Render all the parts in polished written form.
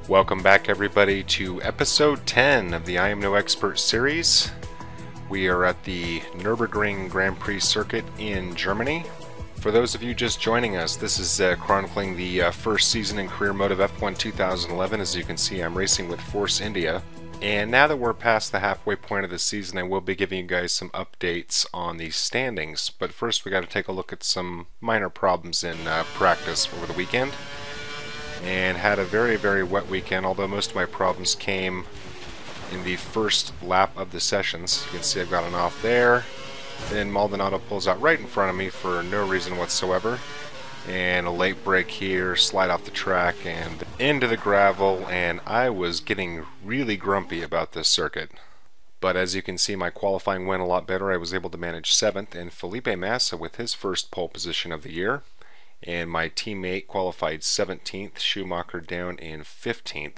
Welcome back everybody to episode 10 of the I Am No Expert series. We are at the Nurburgring Grand Prix circuit in Germany. For those of you just joining us, this is chronicling the first season in career mode of F1 2011. As you can see, I'm racing with Force India. And now that we're past the halfway point of the season, I will be giving you guys some updates on the standings. But first we got to take a look at some minor problems in practice over the weekend. And had a very wet weekend, although most of my problems came in the first lap of the sessions. You can see I've got an off there. Then Maldonado pulls out right in front of me for no reason whatsoever. And a late break here, slide off the track and into the gravel, and I was getting really grumpy about this circuit. But as you can see, my qualifying went a lot better. I was able to manage 7th, and Felipe Massa with his first pole position of the year. And my teammate qualified 17th, Schumacher down in 15th,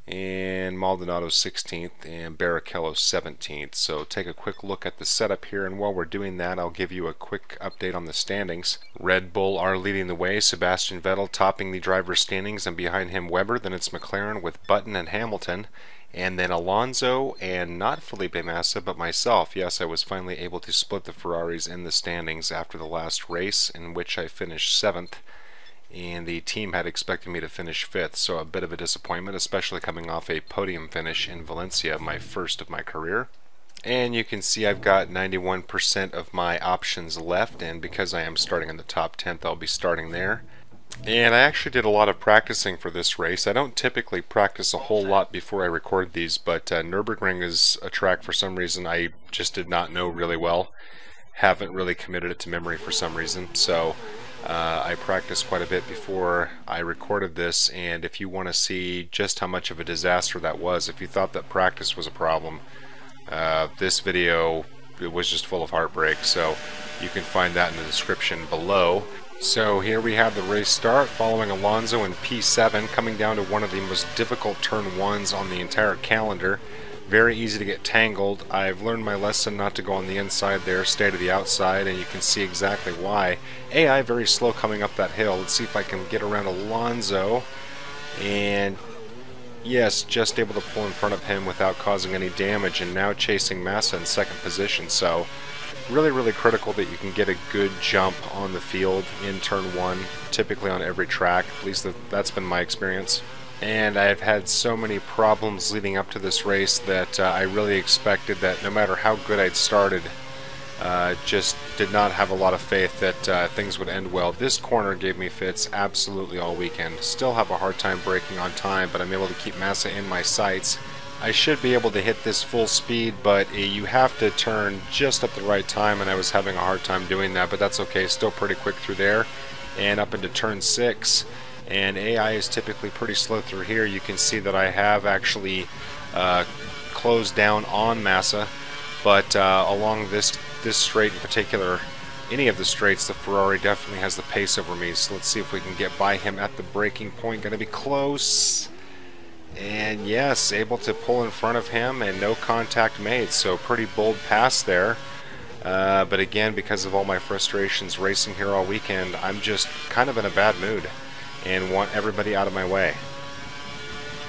and Maldonado 16th, and Barrichello 17th. So take a quick look at the setup here, and while we're doing that, I'll give you a quick update on the standings. Red Bull are leading the way, Sebastian Vettel topping the driver's standings, and behind him Webber. Then it's McLaren with Button and Hamilton. And then Alonso, and not Felipe Massa, but myself. Yes, I was finally able to split the Ferraris in the standings after the last race, in which I finished 7th. And the team had expected me to finish 5th, so a bit of a disappointment, especially coming off a podium finish in Valencia, my first of my career. And you can see I've got 91% of my options left, and because I am starting in the top 10th, I'll be starting there. And I actually did a lot of practicing for this race. I don't typically practice a whole lot before I record these, but Nürburgring is a track for some reason I just did not know really well. Haven't really committed it to memory for some reason, so I practiced quite a bit before I recorded this. And if you want to see just how much of a disaster that was, if you thought that practice was a problem, this video, it was just full of heartbreak, so you can find that in the description below. So here we have the race start, following Alonso in P7, coming down to one of the most difficult turn 1s on the entire calendar. Very easy to get tangled. I've learned my lesson not to go on the inside there, stay to the outside, and you can see exactly why. AI very slow coming up that hill. Let's see if I can get around Alonso. And yes, just able to pull in front of him without causing any damage, and now chasing Massa in 2nd position. So really critical that you can get a good jump on the field in turn 1, typically on every track. At least that's been my experience. And I've had so many problems leading up to this race that I really expected that no matter how good I'd started, just did not have a lot of faith that things would end well. This corner gave me fits absolutely all weekend. Still have a hard time braking on time, but I'm able to keep Massa in my sights. I should be able to hit this full speed, but you have to turn just at the right time, and I was having a hard time doing that, but that's okay. Still pretty quick through there, and up into turn 6. And AI is typically pretty slow through here. You can see that I have actually closed down on Massa, but along this straight in particular, any of the straights, the Ferrari definitely has the pace over me. So let's see if we can get by him at the braking point. Going to be close. And yes, able to pull in front of him and no contact made, so pretty bold pass there. But again, because of all my frustrations racing here all weekend, I'm just kind of in a bad mood and want everybody out of my way.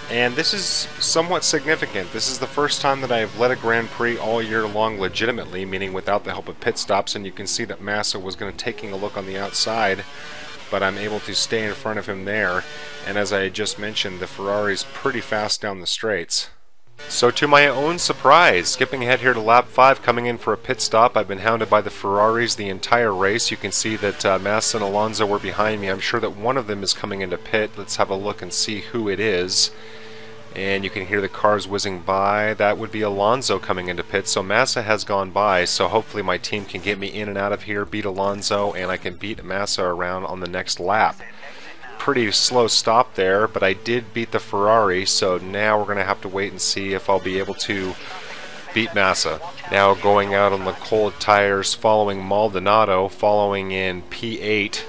And this is somewhat significant. This is the first time that I've led a Grand Prix all year long legitimately, meaning without the help of pit stops, and you can see that Massa was going to taking a look on the outside, but I'm able to stay in front of him there. And as I just mentioned, the Ferrari's pretty fast down the straights. So to my own surprise, skipping ahead here to lap 5, coming in for a pit stop, I've been hounded by the Ferraris the entire race. You can see that Massa and Alonso were behind me. I'm sure that one of them is coming into pit. Let's have a look and see who it is. And you can hear the cars whizzing by. That would be Alonso coming into pit. So Massa has gone by, so hopefully my team can get me in and out of here, beat Alonso, and I can beat Massa around on the next lap. Pretty slow stop there, but I did beat the Ferrari, so now we're going to have to wait and see if I'll be able to beat Massa. Now going out on the cold tires, following Maldonado, following in P8.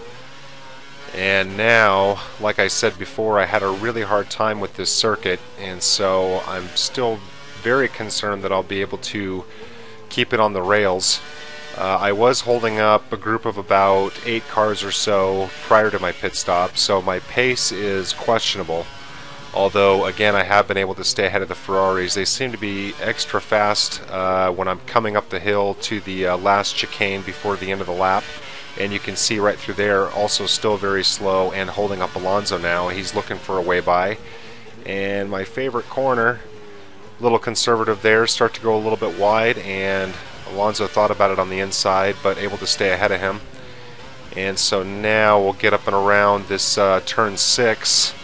And now, like I said before, I had a really hard time with this circuit, and so I'm still very concerned that I'll be able to keep it on the rails. I was holding up a group of about 8 cars or so prior to my pit stop, so my pace is questionable. Although, again, I have been able to stay ahead of the Ferraris. They seem to be extra fast when I'm coming up the hill to the last chicane before the end of the lap. And you can see right through there, also still very slow and holding up Alonso now. He's looking for a way by. And my favorite corner, a little conservative there, start to go a little bit wide, and Alonso thought about it on the inside, but able to stay ahead of him. And so now we'll get up and around this turn 6,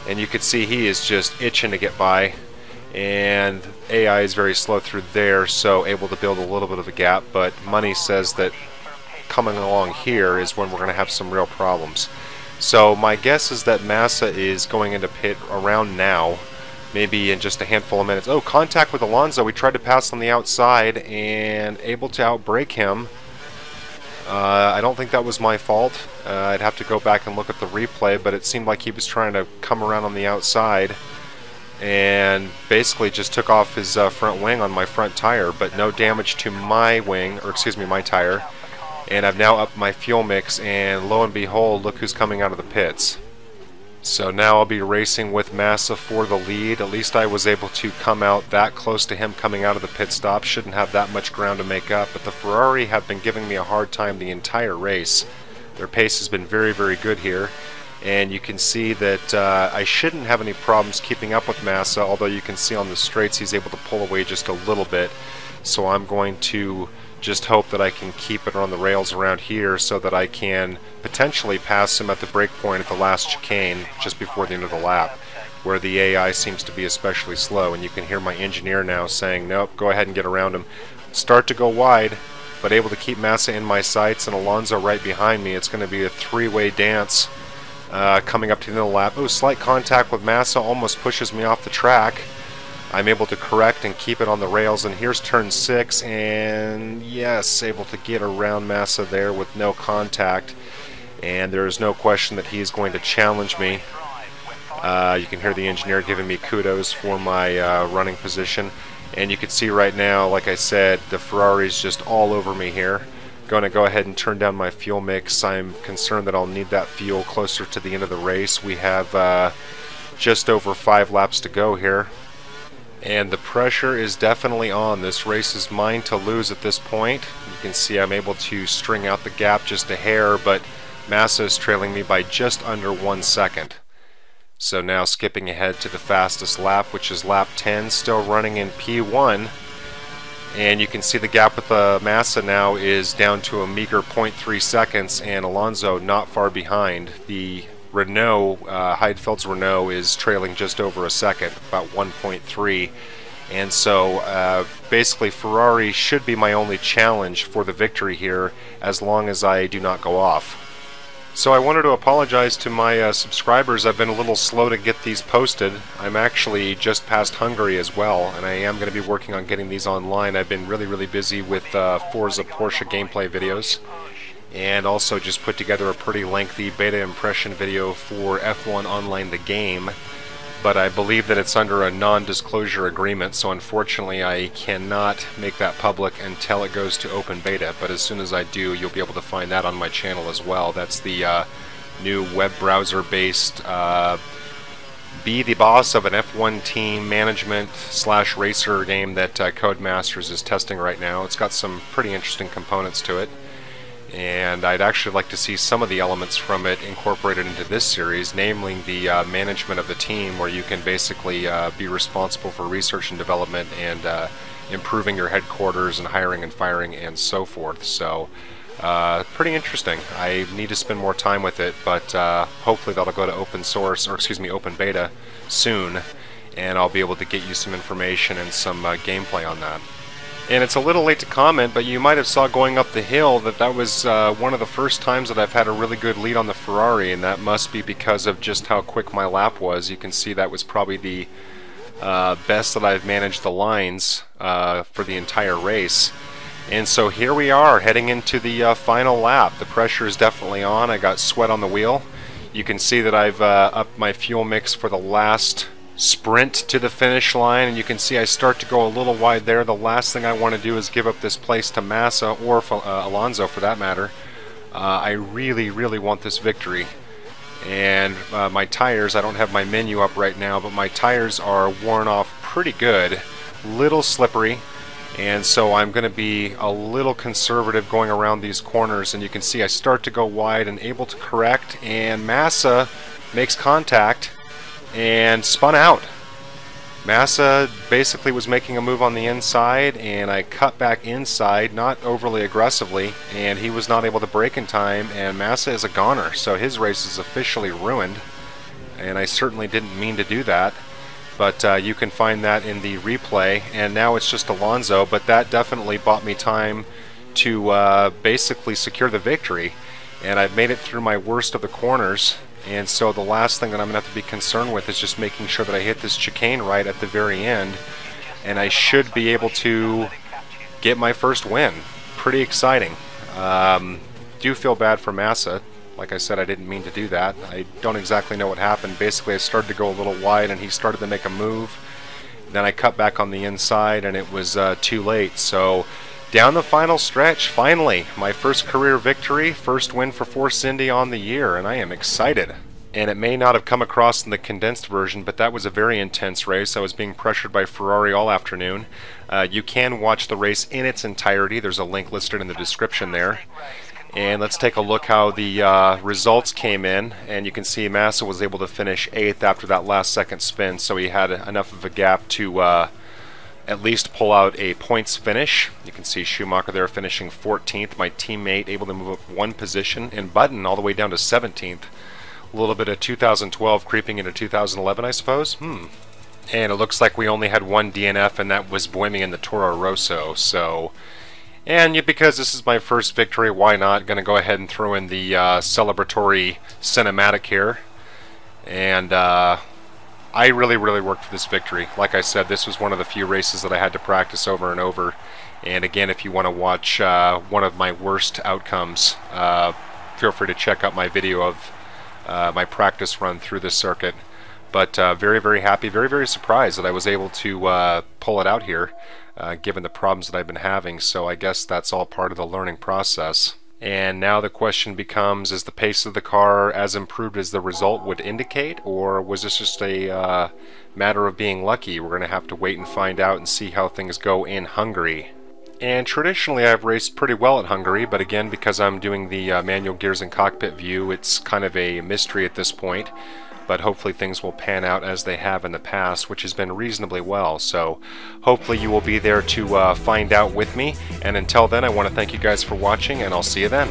and you can see he is just itching to get by, and AI is very slow through there, so able to build a little bit of a gap, but money says that coming along here is when we're going to have some real problems. So my guess is that Massa is going into pit around now, maybe in just a handful of minutes. Oh, contact with Alonso. We tried to pass on the outside and able to outbrake him. I don't think that was my fault. I'd have to go back and look at the replay, but it seemed like he was trying to come around on the outside and basically just took off his front wing on my front tire, but no damage to my wing, or excuse me, my tire. And I've now upped my fuel mix, and lo and behold, look who's coming out of the pits. So now I'll be racing with Massa for the lead. At least I was able to come out that close to him coming out of the pit stop. Shouldn't have that much ground to make up, but the Ferrari have been giving me a hard time the entire race. Their pace has been very, very good here, and you can see that I shouldn't have any problems keeping up with Massa, although you can see on the straights he's able to pull away just a little bit. So I'm going to just hope that I can keep it on the rails around here so that I can potentially pass him at the break point at the last chicane just before the end of the lap, where the AI seems to be especially slow. And you can hear my engineer now saying, nope, go ahead and get around him. Start to go wide, but able to keep Massa in my sights and Alonso right behind me. It's going to be a three-way dance coming up to the end of the lap. Oh, slight contact with Massa almost pushes me off the track. I'm able to correct and keep it on the rails, and here's turn 6, and yes, able to get around Massa there with no contact, and there is no question that he is going to challenge me. You can hear the engineer giving me kudos for my running position, and you can see right now, like I said, the Ferrari's just all over me here. Going to go ahead and turn down my fuel mix. I'm concerned that I'll need that fuel closer to the end of the race. We have just over 5 laps to go here. And the pressure is definitely on. This race is mine to lose at this point. You can see I'm able to string out the gap just a hair, but Massa is trailing me by just under 1 second. So now skipping ahead to the fastest lap, which is lap 10, still running in P1. And you can see the gap with Massa now is down to a meager 0.3 seconds, and Alonso not far behind. The Renault, Heidfeld's Renault, is trailing just over a second, about 1.3, and so basically Ferrari should be my only challenge for the victory here as long as I do not go off. So I wanted to apologize to my subscribers. I've been a little slow to get these posted. I'm actually just past Hungary as well, and I am going to be working on getting these online. I've been really busy with Forza Porsche gameplay videos, and also just put together a pretty lengthy beta impression video for F1 Online the game, but I believe that it's under a non-disclosure agreement, so unfortunately I cannot make that public until it goes to open beta, but as soon as I do, you'll be able to find that on my channel as well. That's the new web browser based be the boss of an F1 team management / racer game that Codemasters is testing right now. It's got some pretty interesting components to it, and I'd actually like to see some of the elements from it incorporated into this series, namely the management of the team, where you can basically be responsible for research and development and improving your headquarters and hiring and firing and so forth. So pretty interesting. I need to spend more time with it, but hopefully that'll go to open source, or excuse me, open beta soon, and I'll be able to get you some information and some gameplay on that. And it's a little late to comment, but you might have saw going up the hill that was one of the first times that I've had a really good lead on the Ferrari, and that must be because of just how quick my lap was. You can see that was probably the best that I've managed the lines for the entire race. And so here we are, heading into the final lap. The pressure is definitely on. I got sweat on the wheel. You can see that I've upped my fuel mix for the last sprint to the finish line, and you can see I start to go a little wide there. The last thing I want to do is give up this place to Massa, or Alonso for that matter. I really want this victory, And my tires, I don't have my menu up right now, but my tires are worn off pretty good, little slippery, and so I'm going to be a little conservative going around these corners. And you can see I start to go wide and able to correct, and Massa makes contact and spun out. Massa basically was making a move on the inside, and I cut back inside, not overly aggressively, and he was not able to brake in time, and Massa is a goner, so his race is officially ruined, and I certainly didn't mean to do that, but you can find that in the replay. And now it's just Alonso, but that definitely bought me time to basically secure the victory, and I've made it through my worst of the corners. And so the last thing that I'm going to have to be concerned with is just making sure that I hit this chicane right at the very end, and I should be able to get my first win. Pretty exciting. Do feel bad for Massa. Like I said, I didn't mean to do that. I don't exactly know what happened. Basically, I started to go a little wide, and he started to make a move. Then I cut back on the inside, and it was too late. So down the final stretch, finally, my first career victory, first win for Force Indy on the year, and I am excited. And it may not have come across in the condensed version, but that was a very intense race. I was being pressured by Ferrari all afternoon. You can watch the race in its entirety. There's a link listed in the description there. And let's take a look how the results came in. And you can see Massa was able to finish 8th after that last second spin, so he had enough of a gap to at least pull out a points finish. You can see Schumacher there finishing 14th, my teammate able to move up one position, and Button all the way down to 17th. A little bit of 2012 creeping into 2011, I suppose. And it looks like we only had one DNF, and that was Buemi in the Toro Rosso. So, and because this is my first victory, why not? Going to go ahead and throw in the celebratory cinematic here. And I really worked for this victory. Like I said, this was one of the few races that I had to practice over and over. And again, if you want to watch one of my worst outcomes, feel free to check out my video of my practice run through this circuit. But very happy, very surprised that I was able to pull it out here, given the problems that I've been having. So I guess that's all part of the learning process. And now the question becomes, is the pace of the car as improved as the result would indicate, or was this just a matter of being lucky? We're going to have to wait and find out and see how things go in Hungary. And traditionally I've raced pretty well at Hungary, but again, because I'm doing the manual gears and cockpit view, it's kind of a mystery at this point. But hopefully things will pan out as they have in the past, which has been reasonably well. So hopefully you will be there to find out with me. And until then, I want to thank you guys for watching, and I'll see you then.